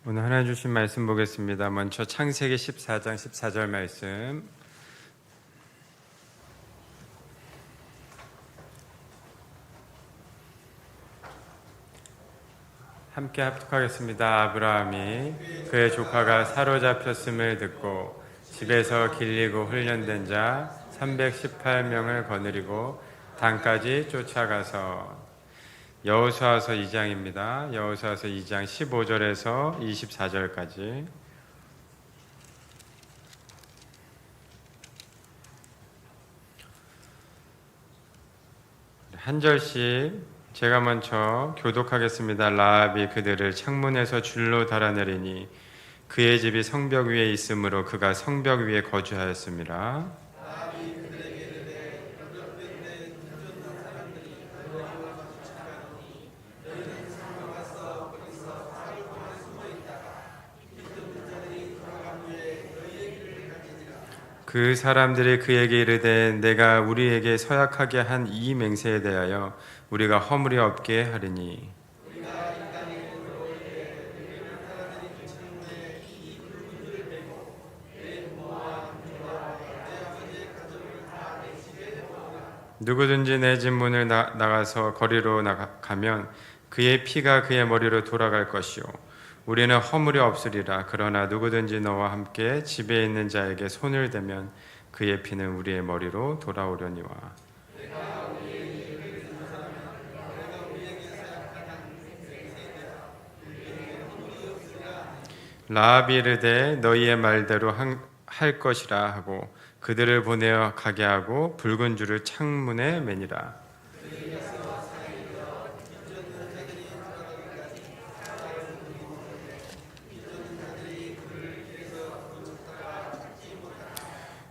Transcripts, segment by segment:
오늘 하나님 주신 말씀 보겠습니다. 먼저 창세기 14장 14절 말씀. 함께 합독하겠습니다. 아브라함이 그의 조카가 사로잡혔음을 듣고 집에서 길리고 훈련된 자 318명을 거느리고 단까지 쫓아가서. 여호수아서 2장입니다. 여호수아서 2장 15절에서 24절까지. 한 절씩 제가 먼저 교독하겠습니다. 라합이 그들을 창문에서 줄로 달아내리니 그의 집이 성벽 위에 있으므로 그가 성벽 위에 거주하였습니다. 그 사람들이 그에게 이르되 내가 우리에게 서약하게 한 이 맹세에 대하여 우리가 허물이 없게 하리니 누구든지 내 집 문을 나가서 거리로 가면 그의 피가 그의 머리로 돌아갈 것이요 우리는 허물이 없으리라. 그러나 누구든지 너와 함께 집에 있는 자에게 손을 대면 그의 피는 우리의 머리로 돌아오려니와. 라합이 이르되 너희의 말대로 할 것이라 하고 그들을 보내어 가게 하고 붉은 줄을 창문에 매니라.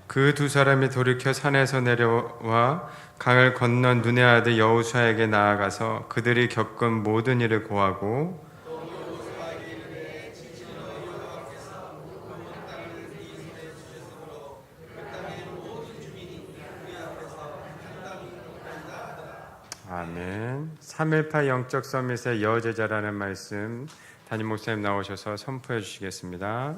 그 두 사람이 돌이켜 산에서 내려와 강을 건넌 눈의 아들 여호수아에게 나아가서 그들이 겪은 모든 일을 고하고 아멘. 3.18 영적 서밋의 여제자라는 말씀 담임 목사님 나오셔서 선포해 주시겠습니다.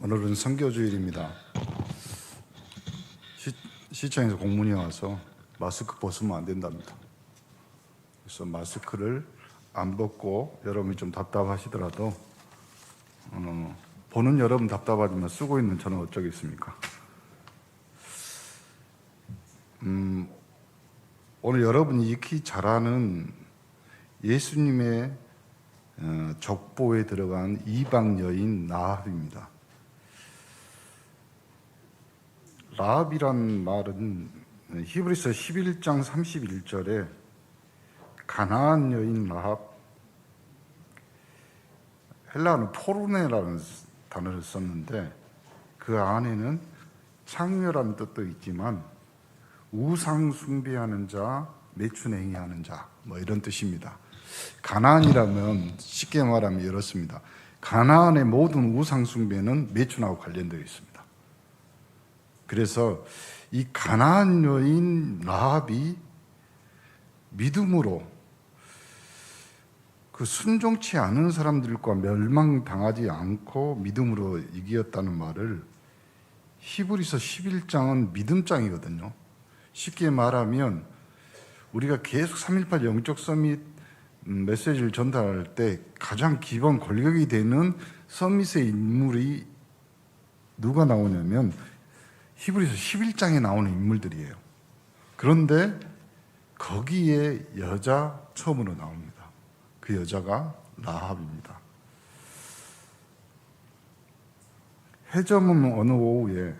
오늘은 선교주일입니다. 시청에서 공문이 와서 마스크 벗으면 안 된답니다. 그래서 마스크를 안 벗고 여러분이 좀 답답하시더라도 보는 여러분 답답하지만 쓰고 있는 저는 어쩌겠습니까? 오늘 여러분이 익히 잘 아는 예수님의 족보에 들어간 이방 여인 라합입니다. 라합이란 말은 히브리서 11장 31절에 가나안 여인 라합, 헬라어는 포르네라는 단어를 썼는데 그 안에는 창녀라는 뜻도 있지만 우상 숭배하는 자, 매춘행위하는 자, 뭐 이런 뜻입니다. 가나안이라면 쉽게 말하면 이렇습니다. 가나안의 모든 우상 숭배는 매춘하고 관련되어 있습니다. 그래서 이 가나안 여인 라합이 믿음으로 그 순종치 않은 사람들과 멸망당하지 않고 믿음으로 이기었다는 말을 히브리서 11장은 믿음장이거든요. 쉽게 말하면 우리가 계속 3.18 영적 서밋 메시지를 전달할 때 가장 기본 골격이 되는 서밋의 인물이 누가 나오냐면 히브리서 11장에 나오는 인물들이에요. 그런데 거기에 여자 처음으로 나옵니다. 그 여자가 라합입니다. 해저문 어느 오후에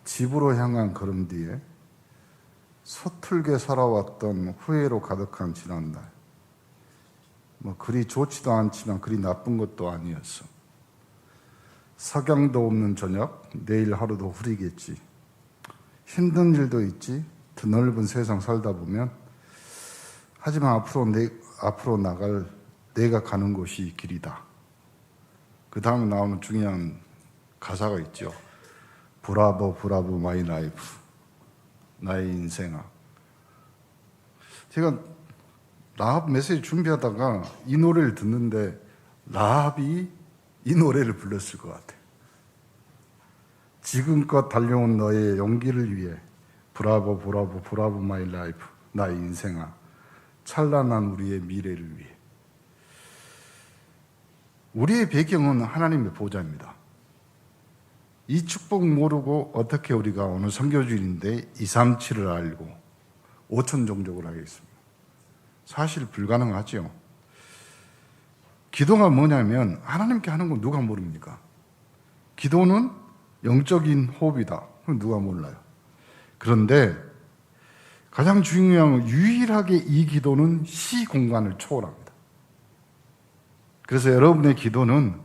집으로 향한 걸음 뒤에 서툴게 살아왔던 후회로 가득한 지난날, 그리 좋지도 않지만 그리 나쁜 것도 아니었어. 석양도 없는 저녁, 내일 하루도 흐리겠지. 힘든 일도 있지. 더 넓은 세상 살다 보면. 하지만 앞으로 나갈 내가 가는 곳이 길이다. 그 다음에 나오는 중요한 가사가 있죠. 브라보 브라보 마이 라이프, 나의 인생아. 제가 라합 메시지 준비하다가 이 노래를 듣는데 라합이 이 노래를 불렀을 것 같아요. 지금껏 달려온 너의 용기를 위해 브라보 브라보 브라보 마이 라이프, 나의 인생아, 찬란한 우리의 미래를 위해. 우리의 배경은 하나님의 보좌입니다. 이 축복 모르고 어떻게 우리가 오늘 선교주일인데 237을 알고 5천 종족을 하겠습니다. 사실 불가능하죠. 기도가 뭐냐면 하나님께 하는 건 누가 모릅니까? 기도는 영적인 호흡이다. 그럼 누가 몰라요. 그런데 가장 중요한 건 유일하게 이 기도는 시 공간을 초월합니다. 그래서 여러분의 기도는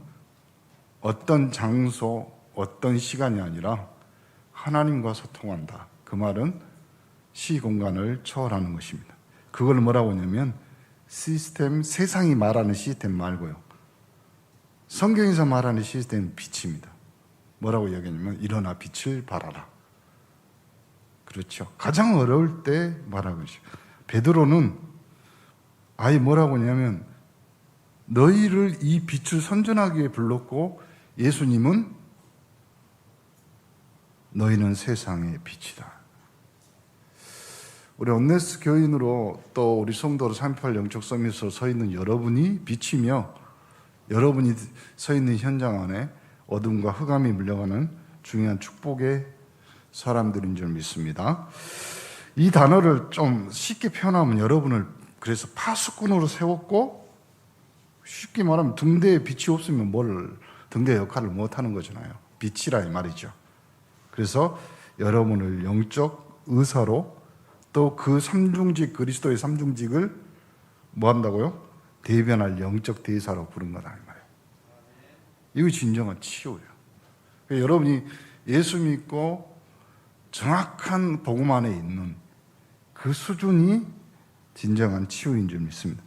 어떤 장소, 어떤 시간이 아니라 하나님과 소통한다. 그 말은 시 공간을 초월하는 것입니다. 그걸 뭐라고 하냐면 시스템, 세상이 말하는 시스템 말고요. 성경에서 말하는 시스템은 빛입니다. 뭐라고 이야기하냐면 일어나 빛을 발하라. 그렇죠. 가장 어려울 때 말하는 것이죠. 베드로는 아예 뭐라고 하냐면 너희를 이 빛을 선전하기 위해 불렀고 예수님은 너희는 세상의 빛이다. 우리 온네스 교인으로 또 우리 성도로 3.8 영적 서밋으로 서 있는 여러분이 빛이며 여러분이 서 있는 현장 안에 어둠과 흑암이 물려가는 중요한 축복의 사람들인 줄 믿습니다. 이 단어를 좀 쉽게 표현하면 여러분을 그래서 파수꾼으로 세웠고 쉽게 말하면 등대에 빛이 없으면 등대 역할을 못하는 거잖아요. 빛이라 이 말이죠. 그래서 여러분을 영적 의사로 또 그 삼중직, 그리스도의 삼중직을 뭐 한다고요? 대변할 영적 대사로 부른 거다 이 말이에요. 이거 진정한 치유예요. 그러니까 여러분이 예수 믿고 정확한 복음 안에 있는 그 수준이 진정한 치유인 줄 믿습니다.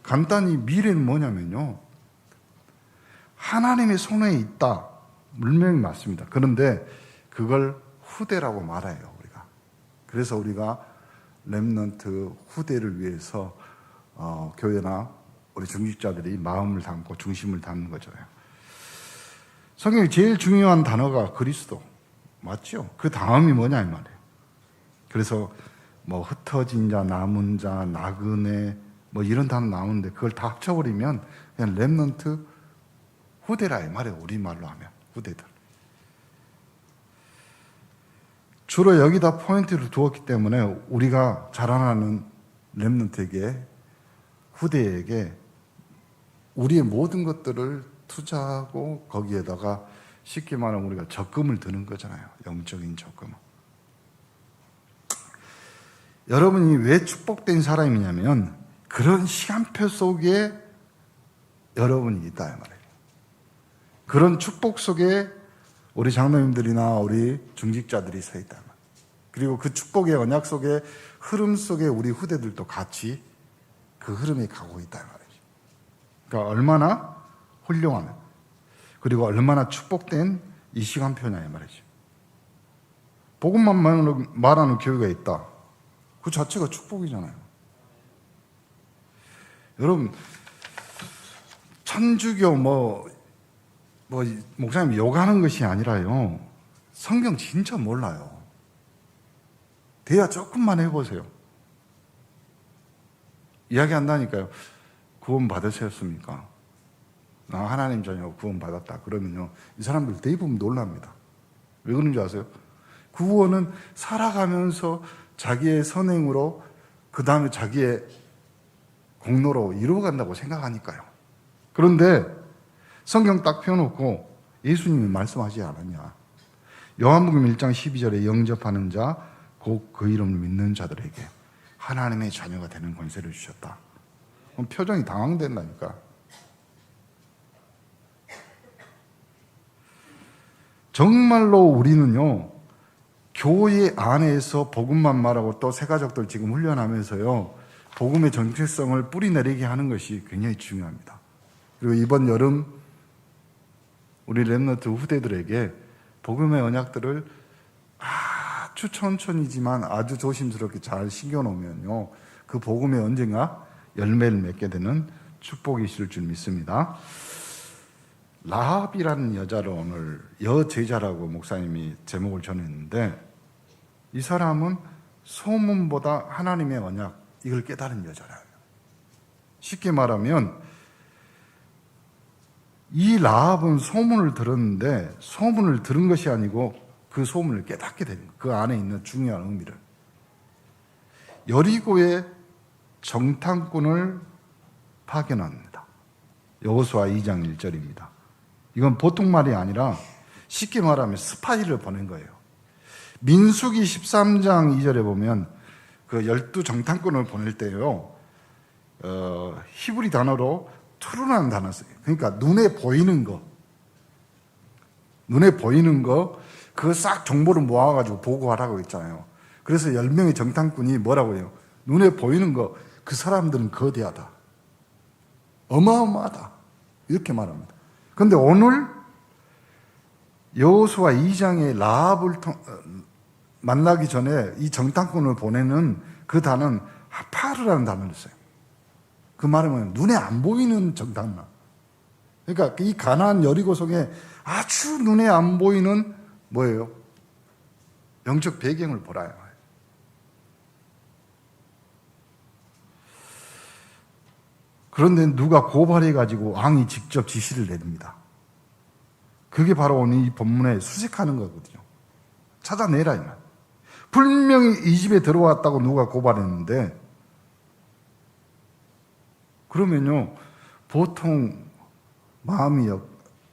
간단히 미래는 뭐냐면요, 하나님의 손에 있다. 분명히 맞습니다. 그런데 그걸 후대라고 말해요, 우리가. 그래서 우리가 렘넌트 후대를 위해서 교회나 우리 중직자들이 마음을 담고 중심을 담는 거잖아요. 성경에 제일 중요한 단어가 그리스도 맞죠? 그 다음이 뭐냐 이 말이에요. 그래서 뭐 흩어진 자, 남은 자, 나그네 뭐 이런 단어 나오는데 그걸 다 합쳐버리면 그냥 렘넌트 후대라 이 말이에요. 우리말로 하면 후대들. 주로 여기다 포인트를 두었기 때문에 우리가 자라나는 렘넌트에게, 후대에게 우리의 모든 것들을 투자하고 거기에다가 쉽게 말하면 우리가 적금을 드는 거잖아요. 영적인 적금. 여러분이 왜 축복된 사람이냐면 그런 시간표 속에 여러분이 있다 이 말이에요. 그런 축복 속에 우리 장로님들이나 우리 중직자들이 서 있다. 그리고 그 축복의 언약 속에 흐름 속에 우리 후대들도 같이 그 흐름에 가고 있다 말이죠. 그러니까 얼마나 훌륭한 그리고 얼마나 축복된 이 시간표냐 이 말이죠. 복음만 말하는 교회가 있다. 그 자체가 축복이잖아요. 여러분 천주교 목사님 욕하는 것이 아니라요. 성경 진짜 몰라요. 대화 조금만 해보세요. 이야기한다니까요. 구원 받으셨습니까? 나 하나님 자녀 구원 받았다. 그러면요. 이 사람들 대부분 놀랍니다. 왜 그런지 아세요? 구원은 살아가면서 자기의 선행으로 그 다음에 자기의 공로로 이루어간다고 생각하니까요. 그런데 성경 딱 펴놓고 예수님이 말씀하지 않았냐. 요한복음 1장 12절에 영접하는 자, 곧 그 이름을 믿는 자들에게 하나님의 자녀가 되는 권세를 주셨다. 표정이 당황된다니까. 정말로 우리는요, 교회 안에서 복음만 말하고 또 새가족들 지금 훈련하면서요, 복음의 정체성을 뿌리내리게 하는 것이 굉장히 중요합니다. 그리고 이번 여름 우리 렘넌트 후대들에게 복음의 언약들을 아주 천천히지만 아주 조심스럽게 잘 신겨놓으면요, 그 복음이 언젠가 열매를 맺게 되는 축복이 있을 줄 믿습니다. 라합이라는 여자를 오늘 여제자라고 목사님이 제목을 전했는데, 이 사람은 소문보다 하나님의 언약, 이걸 깨달은 여자라요. 쉽게 말하면 이 라합은 소문을 들었는데 소문을 들은 것이 아니고 그 소문을 깨닫게 되는 거예요. 그 안에 있는 중요한 의미를. 여리고의 정탐꾼을 파견합니다. 여호수아 2장 1절입니다. 이건 보통 말이 아니라 쉽게 말하면 스파이를 보낸 거예요. 민수기 13장 2절에 보면 그 12 정탐꾼을 보낼 때요, 히브리 단어로 투르라는 단어 써요. 그러니까 눈에 보이는 거, 그거 싹 정보를 모아가지고 보고하라고 했잖아요. 그래서 10명의 정탐꾼이 뭐라고 해요? 눈에 보이는 거, 그 사람들은 거대하다, 어마어마하다, 이렇게 말합니다. 그런데 오늘 여호수아 2장의 라합을 만나기 전에 이 정탐꾼을 보내는 그 단어는 하파르라는 단어를 써요. 그 말은 눈에 안 보이는 정탐꾼. 그러니까 이 가나안 여리고 성에 아주 눈에 안 보이는 뭐예요? 영적 배경을 보라요. 그런데 누가 고발해가지고 왕이 직접 지시를 내립니다. 그게 바로 오늘 이 본문에 수색하는 거거든요. 찾아내라 이 말. 분명히 이 집에 들어왔다고 누가 고발했는데, 그러면요, 보통 마음이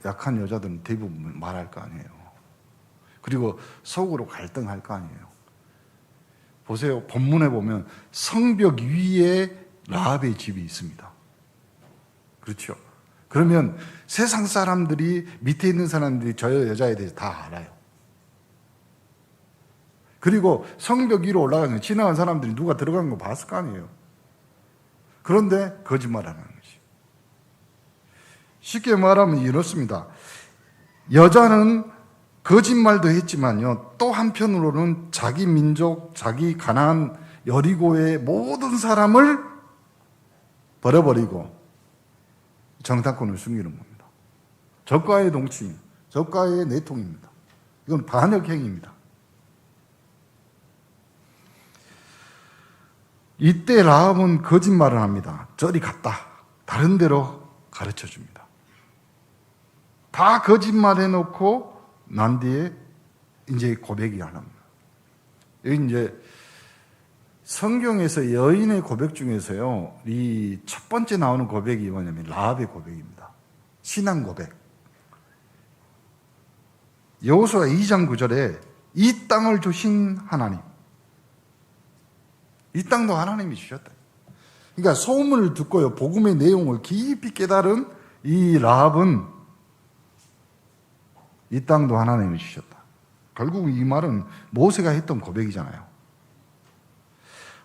약한 여자들은 대부분 말할 거 아니에요. 그리고 속으로 갈등할 거 아니에요. 보세요. 본문에 보면 성벽 위에 라합의 집이 있습니다. 그렇죠? 그러면 세상 사람들이, 밑에 있는 사람들이 저 여자에 대해서 다 알아요. 그리고 성벽 위로 올라가서 지나간 사람들이 누가 들어간 거 봤을 거 아니에요. 그런데 거짓말하는 것이. 쉽게 말하면 이렇습니다. 여자는 거짓말도 했지만요, 또 한편으로는 자기 민족, 자기 가나안 여리고의 모든 사람을 버려버리고 정탐꾼을 숨기는 겁니다. 적과의 동침, 적과의 내통입니다. 이건 반역행위입니다. 이때 라합은 거짓말을 합니다. 저리 갔다. 다른 데로 가르쳐 줍니다. 다 거짓말해놓고 난 뒤에 이제 고백이 안 합니다. 여기 이제 성경에서 여인의 고백 중에서요, 이 첫 번째 나오는 고백이 뭐냐면 라합의 고백입니다. 신앙 고백. 여호수아 2장 9절에 이 땅을 주신 하나님, 이 땅도 하나님이 주셨다. 그러니까 소문을 듣고요, 복음의 내용을 깊이 깨달은 이 라합은 이 땅도 하나님이 주셨다. 결국 이 말은 모세가 했던 고백이잖아요.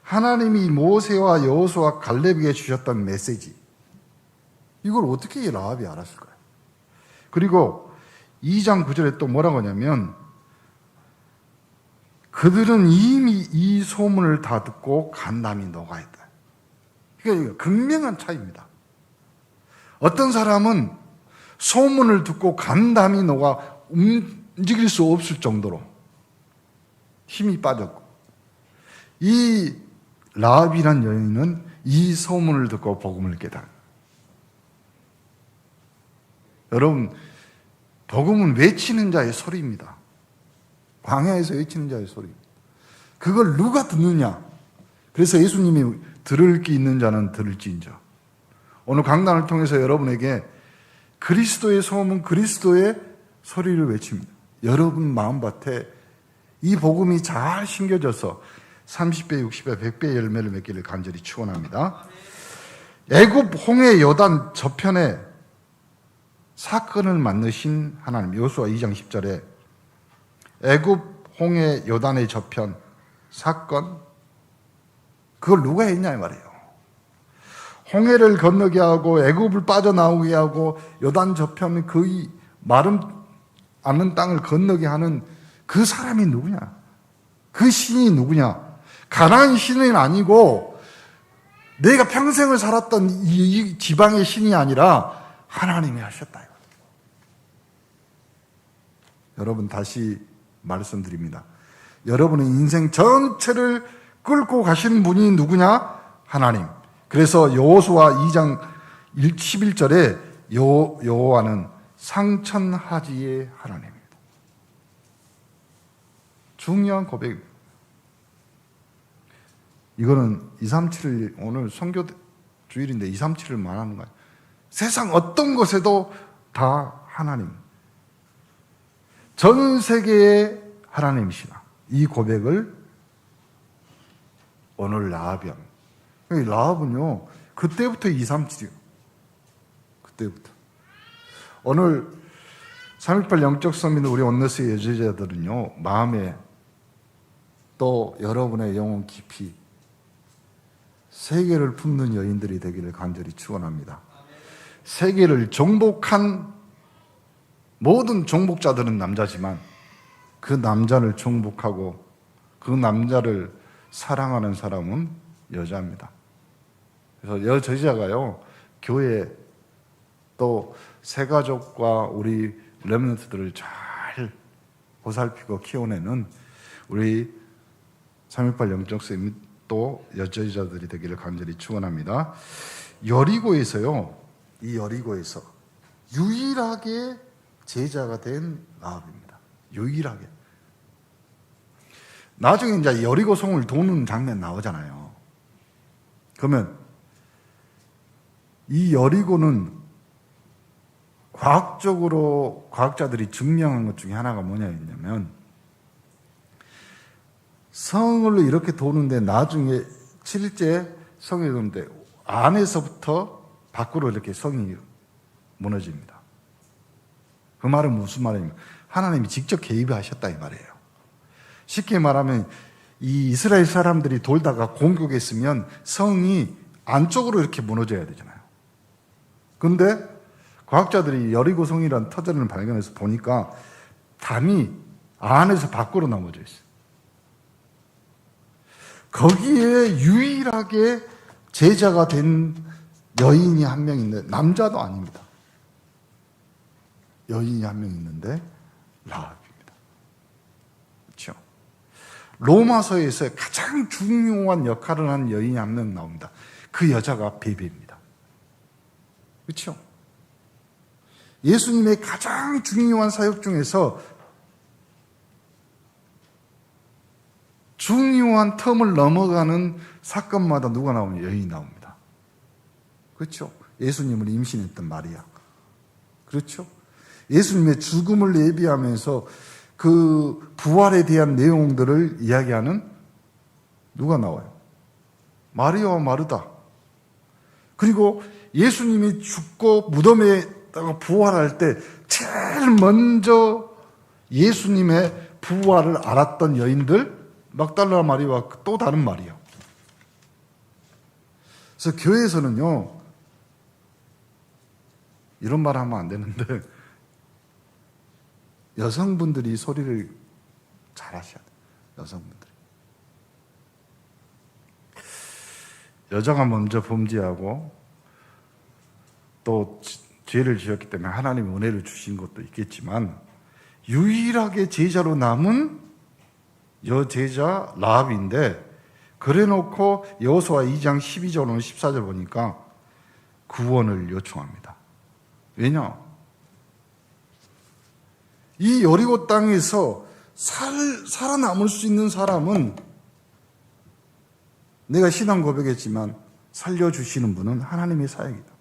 하나님이 모세와 여호수아 갈렙에게 주셨던 메시지, 이걸 어떻게 라합이 알았을까요? 그리고 2장 9절에 또 뭐라고 하냐면, 그들은 이미 이 소문을 다 듣고 간담이 녹아있다. 그러니까 극명한 차이입니다. 어떤 사람은 소문을 듣고 간담이 녹아 움직일 수 없을 정도로 힘이 빠졌고, 이 라합이란 여인은 이 소문을 듣고 복음을 깨달아요. 여러분, 복음은 외치는 자의 소리입니다. 광야에서 외치는 자의 소리. 그걸 누가 듣느냐? 그래서 예수님이 들을 게 있는 자는 들을지인저. 오늘 강단을 통해서 여러분에게 그리스도의 소문, 그리스도의 소리를 외칩니다. 여러분 마음밭에 이 복음이 잘 심겨져서 30배, 60배, 100배의 열매를 맺기를 간절히 축원합니다. 애굽 홍해 요단 저편에 사건을 만드신 하나님, 여호수아 2장 10절에 애굽 홍해 요단의 저편 사건, 그걸 누가 했냐 이 말이에요. 홍해를 건너게 하고 애굽을 빠져나오게 하고 요단 저편 그 마른 않는 땅을 건너게 하는 그 사람이 누구냐? 그 신이 누구냐? 가나안 신은 아니고 내가 평생을 살았던 이 지방의 신이 아니라 하나님이 하셨다. 여러분, 다시 말씀드립니다. 여러분의 인생 전체를 끌고 가시는 분이 누구냐? 하나님. 그래서 여호수아 2장 11절에 여호와는 상천하지의 하나님입니다. 중요한 고백입니다. 이거는 237을 오늘 선교 주일인데 237을 말하는 거예요. 세상 어떤 것에도 다 하나님. 전 세계의 하나님이시다. 이 고백을 오늘 라합이 합니다. 라합은요, 그때부터 237이요. 그때부터. 오늘 3.18 영적 서밋 우리 온너스의 여제자들은요, 마음에 또 여러분의 영혼 깊이 세계를 품는 여인들이 되기를 간절히 축원합니다. 세계를 정복한 모든 정복자들은 남자지만 그 남자를 정복하고 그 남자를 사랑하는 사람은 여자입니다. 그래서 여제자가요, 교회 또 새가족과 우리 렘넌트들을 잘 보살피고 키워내는 우리 3.18 영적 서밋 또 여제자들이 되기를 간절히 축원합니다. 여리고에서요, 이 여리고에서 유일하게 제자가 된 라합입니다. 유일하게. 나중에 이제 여리고 성을 도는 장면 나오잖아요. 그러면 이 여리고는 과학적으로 과학자들이 증명한 것 중에 하나가 뭐냐면 성을 이렇게 도는데 나중에 실제 성에 도는데 안에서부터 밖으로 이렇게 성이 무너집니다. 그 말은 무슨 말이냐면 하나님이 직접 개입하셨다 이 말이에요. 쉽게 말하면 이 이스라엘 사람들이 돌다가 공격했으면 성이 안쪽으로 이렇게 무너져야 되잖아요. 그런데 과학자들이 여리고 성이라는 터전을 발견해서 보니까 담이 안에서 밖으로 넘어져 있어요. 거기에 유일하게 제자가 된 여인이 한 명 있는데, 남자도 아닙니다. 여인이 한 명 있는데 라합입니다. 그렇죠? 로마서에서 가장 중요한 역할을 한 여인이 한 명 나옵니다. 그 여자가 베베입니다. 그렇죠? 예수님의 가장 중요한 사역 중에서 중요한 텀을 넘어가는 사건마다 누가 나오냐? 여인이 나옵니다. 그렇죠? 예수님을 임신했던 마리아. 그렇죠? 예수님의 죽음을 예비하면서 그 부활에 대한 내용들을 이야기하는 누가 나와요? 마리아와 마르다. 그리고 예수님이 죽고 무덤에다가 부활할 때 제일 먼저 예수님의 부활을 알았던 여인들, 막달라 마리아와 또 다른 마리아. 그래서 교회에서는요, 이런 말 하면 안 되는데, 여성분들이 소리를 잘 하셔야 돼요. 여성분들이. 여자가 먼저 범죄하고 또 죄를 지었기 때문에 하나님이 은혜를 주신 것도 있겠지만 유일하게 제자로 남은 여제자 라합인데, 그래놓고 여호수아 2장 12절 오늘 14절 보니까 구원을 요청합니다. 왜냐? 이 여리고 땅에서 살아남을 수 있는 사람은, 내가 신앙 고백했지만 살려주시는 분은 하나님의 사역이다.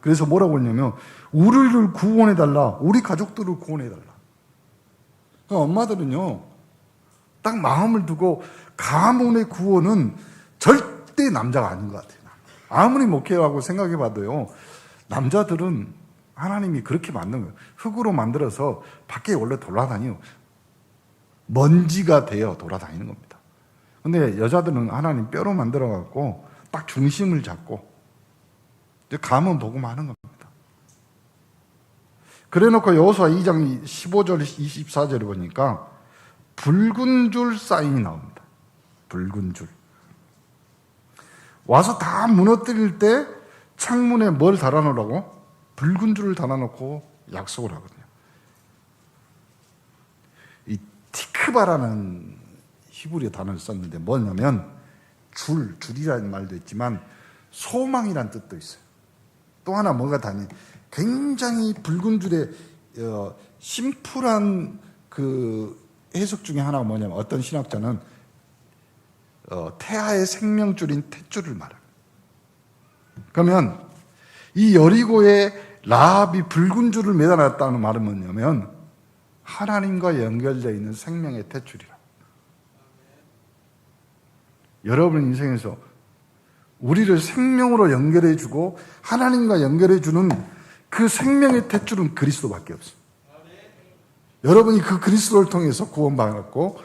그래서 뭐라고 했냐면 우리를 구원해달라, 우리 가족들을 구원해달라. 그러니까 엄마들은요, 딱 마음을 두고 가문의 구원은 절대 남자가 아닌 것 같아요. 아무리 목회하고 생각해봐도요, 남자들은 하나님이 그렇게 만든 거예요. 흙으로 만들어서 밖에 원래 돌아다니요. 먼지가 되어 돌아다니는 겁니다. 근데 여자들은 하나님 뼈로 만들어갖고 딱 중심을 잡고 가문 복음하는 겁니다. 그래놓고 여호수아 2장 15절 24절에 보니까 붉은 줄 사인이 나옵니다. 붉은 줄. 와서 다 무너뜨릴 때 창문에 뭘 달아놓으라고? 붉은 줄을 달아놓고 약속을 하거든요. 이 티크바라는 히브리 단어를 썼는데 뭐냐면 줄이라는 말도 있지만 소망이란 뜻도 있어요. 또 하나 뭐가 다니? 굉장히 붉은 줄에 심플한 그 해석 중에 하나가 뭐냐면 어떤 신학자는 태아의 생명줄인 탯줄을 말합니다. 그러면 이 여리고에 라합이 붉은 줄을 매달았다는 말은 뭐냐면 하나님과 연결되어 있는 생명의 탯줄이라. 여러분 인생에서 우리를 생명으로 연결해주고 하나님과 연결해주는 그 생명의 탯줄은 그리스도밖에 없습니다. 여러분이 그 그리스도를 통해서 구원받았고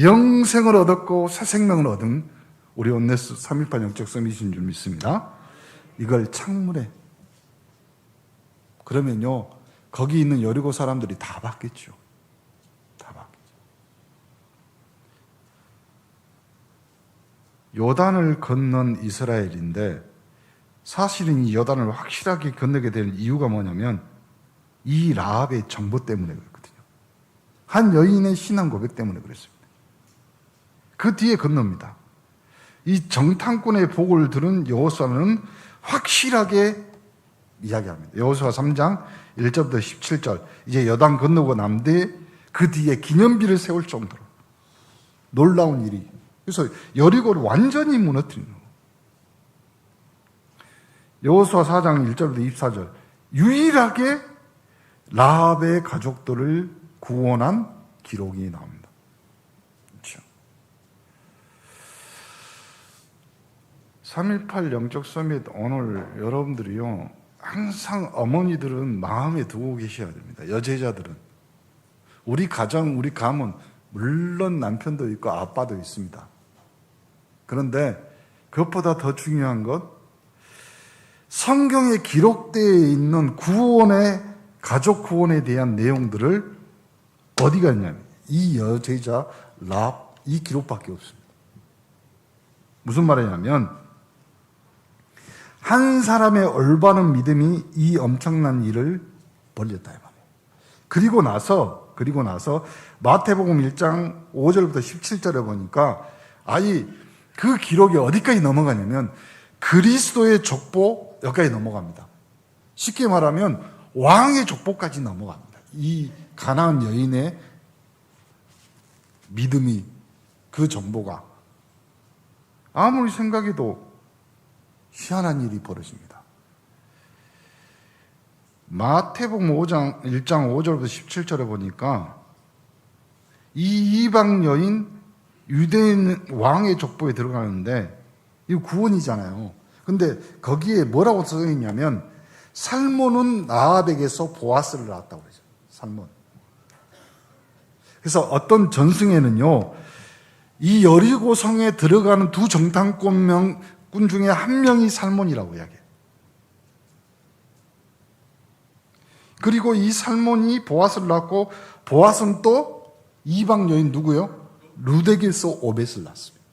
영생을 얻었고 새 생명을 얻은 우리 온네스 318 영적 서밋인 줄 믿습니다. 이걸 창문에 그러면요 거기 있는 여리고 사람들이 다 받겠죠. 다 받겠죠. 요단을 건넌 이스라엘인데 사실은 이 요단을 확실하게 건너게 된 이유가 뭐냐면 이 라합의 정보 때문에 그렇거든요. 한 여인의 신앙 고백 때문에 그랬습니다. 그 뒤에 건넙니다. 이 정탐꾼의 복을 들은 여호수아는 확실하게 이야기합니다. 여호수아 3장 1절부터 17절 이제 요단 건너고 난 뒤에 그 뒤에 기념비를 세울 정도로 놀라운 일이 그래서 여리고를 완전히 무너뜨리는 거예요. 여호수아 4장 1절부터 24절 유일하게 라합의 가족들을 구원한 기록이 나옵니다. 그렇죠. 318 영적 서밋 오늘 여러분들이요 항상 어머니들은 마음에 두고 계셔야 됩니다. 여제자들은 우리 가정, 우리 가문 물론 남편도 있고 아빠도 있습니다. 그런데 그것보다 더 중요한 것 성경에 기록되어 있는 구원의 가족 구원에 대한 내용들을 어디가 있냐면 이 여제자 랍 이 기록밖에 없습니다. 무슨 말이냐면 한 사람의 올바른 믿음이 이 엄청난 일을 벌였다 이 말이에요. 그리고 나서 마태복음 1장 5절부터 17절에 보니까 아이 그 기록이 어디까지 넘어가냐면 그리스도의 족보 여기까지 넘어갑니다. 쉽게 말하면 왕의 족보까지 넘어갑니다. 이 가나안 여인의 믿음이 그 정보가 아무리 생각해도 희한한 일이 벌어집니다. 마태복음 1장 5절부터 17절에 보니까 이 이방 여인 유대인 왕의 족보에 들어가는데 이거 구원이잖아요. 근데 거기에 뭐라고 써 있냐면 살몬은 라합에게서 보아스를 낳았다고 그러죠. 살몬. 그래서 어떤 전승에는요. 이 여리고 성에 들어가는 두 정탐꾼 중에 한 명이 살몬이라고 이야기해요. 그리고 이 살몬이 보아스를 낳고 보아스는 또 이방 여인 누구요? 룻에게서 오벳을 낳습니다.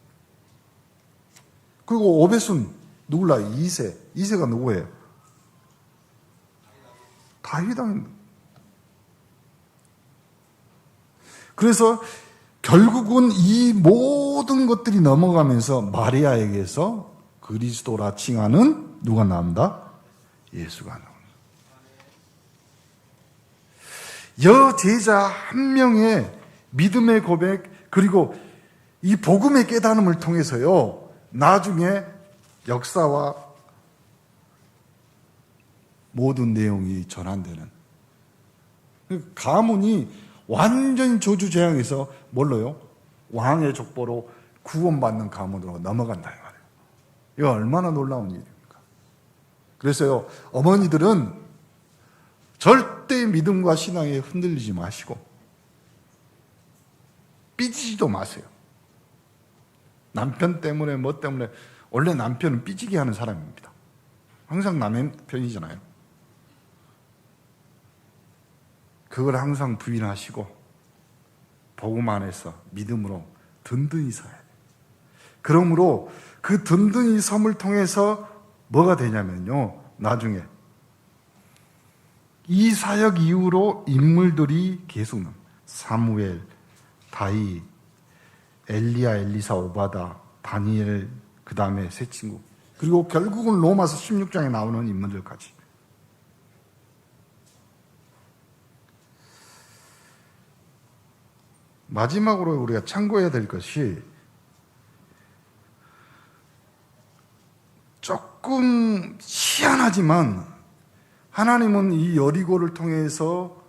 그리고 오벳은 누굴 낳아요? 이세. 이세가 누구예요? 다윗 왕입니다. 그래서 결국은 이 모든 것들이 넘어가면서 마리아에게서 그리스도라 칭하는 누가 나온다? 예수가 나옵니다. 여제자 한 명의 믿음의 고백 그리고 이 복음의 깨달음을 통해서요 나중에 역사와 모든 내용이 전환되는 가문이 완전히 저주재앙에서 뭘로요? 왕의 족보로 구원받는 가문으로 넘어간다 이 말이에요. 이거 얼마나 놀라운 일입니까? 그래서요 어머니들은 절대 믿음과 신앙에 흔들리지 마시고 삐지지도 마세요. 남편 때문에 뭐 때문에 원래 남편은 삐지게 하는 사람입니다. 항상 남의 편이잖아요. 그걸 항상 부인하시고 복음 안에서 믿음으로 든든히 서야 돼요. 그러므로 그 든든히 섬을 통해서 뭐가 되냐면요, 나중에 이 사역 이후로 인물들이 계속 나옵니다. 사무엘, 다윗, 엘리야, 엘리사, 오바다, 다니엘, 그 다음에 세 친구, 그리고 결국은 로마서 16장에 나오는 인물들까지. 마지막으로 우리가 참고해야 될 것이, 조금 희한하지만 하나님은 이 여리고를 통해서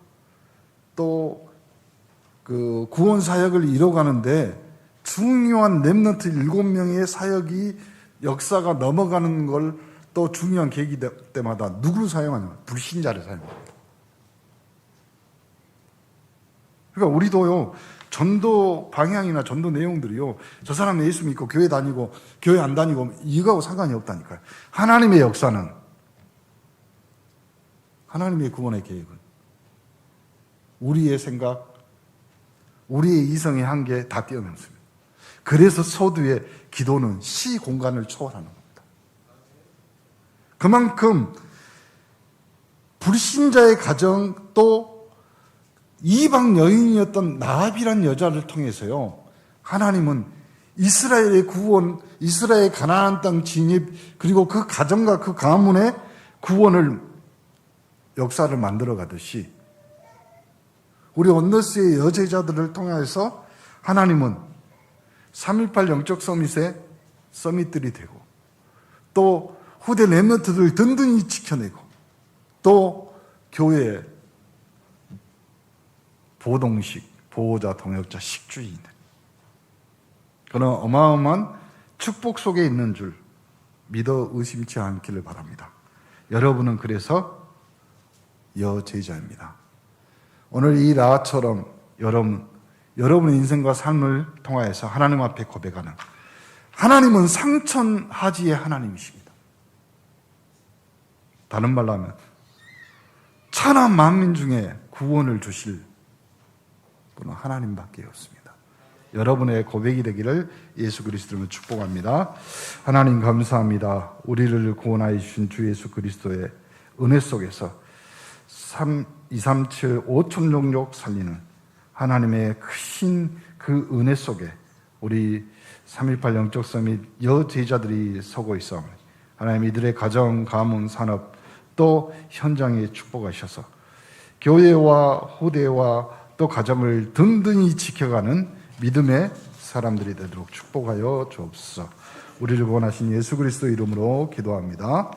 또 그 구원 사역을 이뤄가는데 중요한 렘넌트 7명의 사역이 역사가 넘어가는 걸 또 중요한 계기 때마다 누구를 사용하냐? 불신자를 사용합니다. 그러니까 우리도요, 전도 방향이나 전도 내용들이요, 저 사람 예수 믿고 교회 다니고 교회 안 다니고 이거하고 상관이 없다니까요. 하나님의 역사는, 하나님의 구원의 계획은 우리의 생각, 우리의 이성의 한계 다 뛰어넘습니다. 그래서 서두에 기도는 시 공간을 초월하는 겁니다. 그만큼 불신자의 가정, 또 이방 여인이었던 나합이란 여자를 통해서요, 하나님은 이스라엘의 구원, 이스라엘 가나안 땅 진입, 그리고 그 가정과 그 가문의 구원을, 역사를 만들어 가듯이 우리 언더스의 여제자들을 통해서 하나님은 3.18 영적 서밋의 서밋들이 되고, 또 후대 렘넌트들을 든든히 지켜내고, 또 교회의 보동식, 보호자, 동역자, 식주인, 그런 어마어마한 축복 속에 있는 줄 믿어 의심치 않기를 바랍니다. 여러분은 그래서 여제자입니다. 오늘 이 라처럼 여러분의 인생과 삶을 통하여서 하나님 앞에 고백하는, 하나님은 상천하지의 하나님이십니다. 다른 말로 하면 천하 만민 중에 구원을 주실 분은 하나님밖에 없습니다. 여러분의 고백이 되기를 예수 그리스도로 축복합니다. 하나님 감사합니다. 우리를 구원하여 주신 주 예수 그리스도의 은혜 속에서 237 5천종족 살리는 하나님의 크신 그 은혜 속에 우리 3.18 영적 서밋 여제자들이 서고 있어 하나님 이들의 가정, 가문, 산업, 또 현장에 축복하셔서 교회와 후대와 또 가정을 든든히 지켜가는 믿음의 사람들이 되도록 축복하여 주옵소서. 우리를 구원하신 예수 그리스도 이름으로 기도합니다.